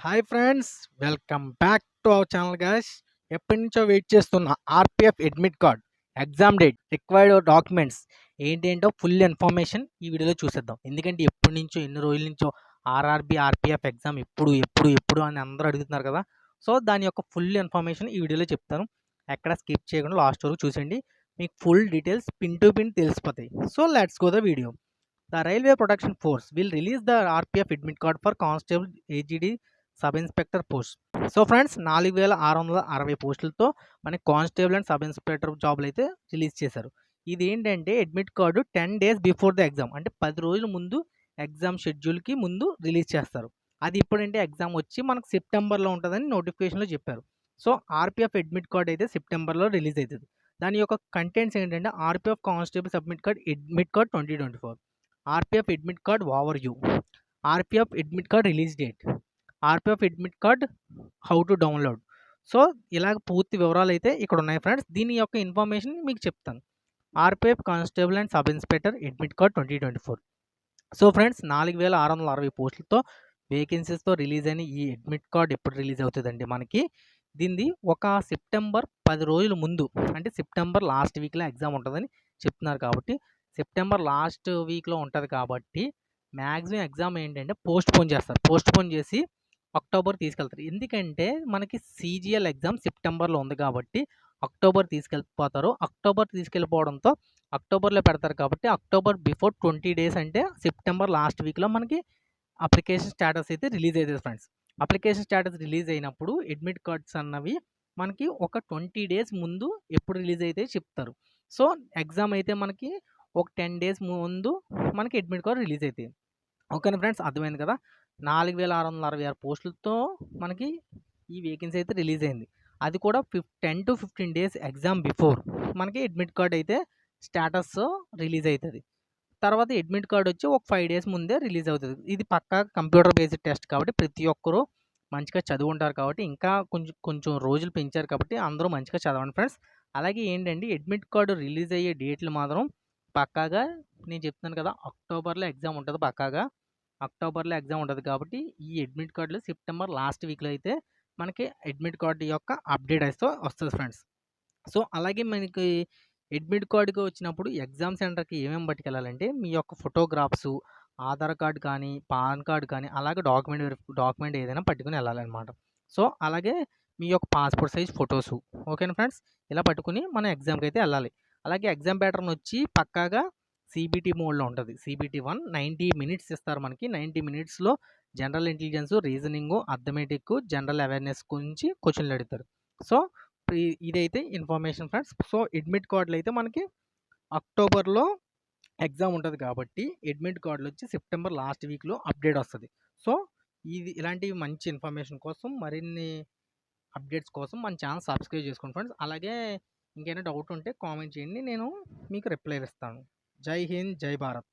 Hi friends, welcome back to our channel guys. ఎప్పటి నుంచో wait చేస్తున్న RPF admit card, exam date, required documents ఏంటేంటో full information ఈ వీడియోలో చూసేద్దాం. ఎందుకంటే ఎప్పటి నుంచో ఎన్ని రోజుల నుంచో ఆర్ఆర్బి ఆర్పిఎఫ్ ఎగ్జామ్ ఎప్పుడు ఎప్పుడు ఎప్పుడు అని అందరూ అడుగుతున్నారు కదా. సో దాని యొక్క ఫుల్ ఇన్ఫర్మేషన్ ఈ వీడియోలో చెప్తాను. ఎక్కడ స్కిప్ చేయకుండా లాస్ట్ వరకు చూసండి. మీకు full details pin to pin తెలిసిపోతాయి. So let's go the video. The Railway Protection Force will release the RPF admit card for Constable AGD sub inspector post. So friends, 4660 పోస్టులతో మనకి కానిస్టేబుల్ అండ్ సబ్ ఇన్స్పెక్టర్ జాబ్లు అయితే release చేశారు. ఇది ఏంటంటే admit card 10 days before the exam, అంటే 10 రోజుల ముందు exam షెడ్యూల్కి ముందు రిలీజ్ చేస్తారు. అది ఇప్పుడంటే ఎగ్జామ్ వచ్చి మనకు సెప్టెంబర్లో ఉంటుందని నోటిఫికేషన్లో చెప్పారు. సో ఆర్పిఎఫ్ అడ్మిట్ కార్డ్ అయితే సెప్టెంబర్లో రిలీజ్ అవుతుంది. దాని యొక్క కంటెంట్స్ ఏంటంటే RPF constable submit card admit card 2024, RPF admit card over view, RPF admit card release date, RPF admit card how to download. So ఇలాగ పూర్తి వివరాలు అయితే ఇక్కడ ఉన్నాయి ఫ్రెండ్స్. దీని యొక్క ఇన్ఫర్మేషన్ మీకు చెప్తాను. RPF constable and sub inspector admit card 2024. So friends, 4660 పోస్టులతో వేకెన్సీస్తో రిలీజ్ అయిన ఈ అడ్మిట్ కార్డ్ ఎప్పుడు రిలీజ్ అవుతుందండి మనకి? దీనిది ఒక సెప్టెంబర్ 10 రోజుల ముందు, అంటే సెప్టెంబర్ లాస్ట్ వీక్లో ఎగ్జామ్ ఉంటుందని చెప్తున్నారు. కాబట్టి సెప్టెంబర్ లాస్ట్ వీక్లో ఉంటుంది కాబట్టి మ్యాక్సిమం ఎగ్జామ్ ఏంటంటే పోస్ట్పోన్ చేస్తారు. పోస్ట్పోన్ చేసి అక్టోబర్ తీసుకెళ్తారు. ఎందుకంటే మనకి సీజీఎల్ ఎగ్జామ్ సెప్టెంబర్లో ఉంది కాబట్టి అక్టోబర్ తీసుకెళ్ళిపోతారు. అక్టోబర్ తీసుకెళ్ళిపోవడంతో అక్టోబర్లో పెడతారు కాబట్టి అక్టోబర్ బిఫోర్ 20 డేస్, అంటే సెప్టెంబర్ లాస్ట్ వీక్లో మనకి అప్లికేషన్ స్టేటస్ అయితే రిలీజ్ అవుతుంది ఫ్రెండ్స్. అప్లికేషన్ స్టేటస్ రిలీజ్ అయినప్పుడు అడ్మిట్ కార్డ్స్ అన్నవి మనకి ఒక 20 డేస్ ముందు ఎప్పుడు రిలీజ్ అయితే చెప్తారు. సో ఎగ్జామ్ అయితే మనకి ఒక 10 డేస్ ముందు మనకి అడ్మిట్ కార్డ్ రిలీజ్ అవుతాయి. ఓకేనా ఫ్రెండ్స్, అర్థమైంది కదా. 4666 పోస్టులతో మనకి ఈ వేకెన్సీ అయితే రిలీజ్ అయింది. అది కూడా 10 to 15 డేస్ ఎగ్జామ్ బిఫోర్ మనకి అడ్మిట్ కార్డ్ అయితే స్టేటస్ రిలీజ్ అవుతుంది. తర్వాత అడ్మిట్ కార్డ్ వచ్చి ఒక 5 డేస్ ముందే రిలీజ్ అవుతుంది. ఇది పక్కా కంప్యూటర్ బేస్డ్ టెస్ట్ కాబట్టి ప్రతి ఒక్కరూ మంచిగా చదువుకుంటారు. కాబట్టి ఇంకా కొంచెం కొంచెం రోజులు పెంచారు కాబట్టి అందరూ మంచిగా చదవండి ఫ్రెండ్స్. అలాగే ఏంటంటే అడ్మిట్ కార్డు రిలీజ్ అయ్యే డేట్లు మాత్రం పక్కాగా నేను చెప్తున్నాను కదా, అక్టోబర్లో ఎగ్జామ్ ఉంటుంది. పక్కాగా అక్టోబర్లో ఎగ్జామ్ ఉంటుంది కాబట్టి ఈ అడ్మిట్ కార్డులు సెప్టెంబర్ లాస్ట్ వీక్లో అయితే మనకి అడ్మిట్ కార్డు యొక్క అప్డేట్ అయితే వస్తుంది ఫ్రెండ్స్. సో అలాగే మనకి అడ్మిట్ కార్డుకి వచ్చినప్పుడు ఎగ్జామ్ సెంటర్కి ఏమేమి పట్టుకెళ్ళాలంటే మీ యొక్క ఫోటోగ్రాఫ్స్, ఆధార్ కార్డు కానీ, పాన్ కార్డు కానీ, అలాగే డాక్యుమెంట్ ఏదైనా పట్టుకుని వెళ్ళాలన్నమాట. సో అలాగే మీ యొక్క పాస్పోర్ట్ సైజ్ ఫొటోసు, ఓకేనా ఫ్రెండ్స్, ఇలా పట్టుకుని మనం ఎగ్జామ్కి అయితే వెళ్ళాలి. అలాగే ఎగ్జామ్ ప్యాటర్న్ వచ్చి పక్కాగా సిబిటి మోడ్లో ఉంటుంది. సిబిటి 1 90 మినిట్స్ ఇస్తారు మనకి. 90 మినిట్స్లో general intelligence, reasoning, arithmetic, general awareness గురించి క్వశ్చన్లు అడుగుతారు. సో ఇదైతే ఇన్ఫర్మేషన్ ఫ్రెండ్స్. సో అడ్మిట్ కార్డులు అయితే మనకి అక్టోబర్లో ఎగ్జామ్ ఉంటుంది కాబట్టి అడ్మిట్ కార్డులు వచ్చి సెప్టెంబర్ లాస్ట్ వీక్లో అప్డేట్ వస్తుంది. సో ఇలాంటి మంచి ఇన్ఫర్మేషన్ కోసం, మరిన్ని అప్డేట్స్ కోసం మన ఛానల్ సబ్స్క్రైబ్ చేసుకోండి ఫ్రెండ్స్. అలాగే ఇంకేమైనా డౌట్ ఉంటే కామెంట్ చేయండి, నేను మీకు రిప్లై ఇస్తాను. జై హింద్, జై భారత్.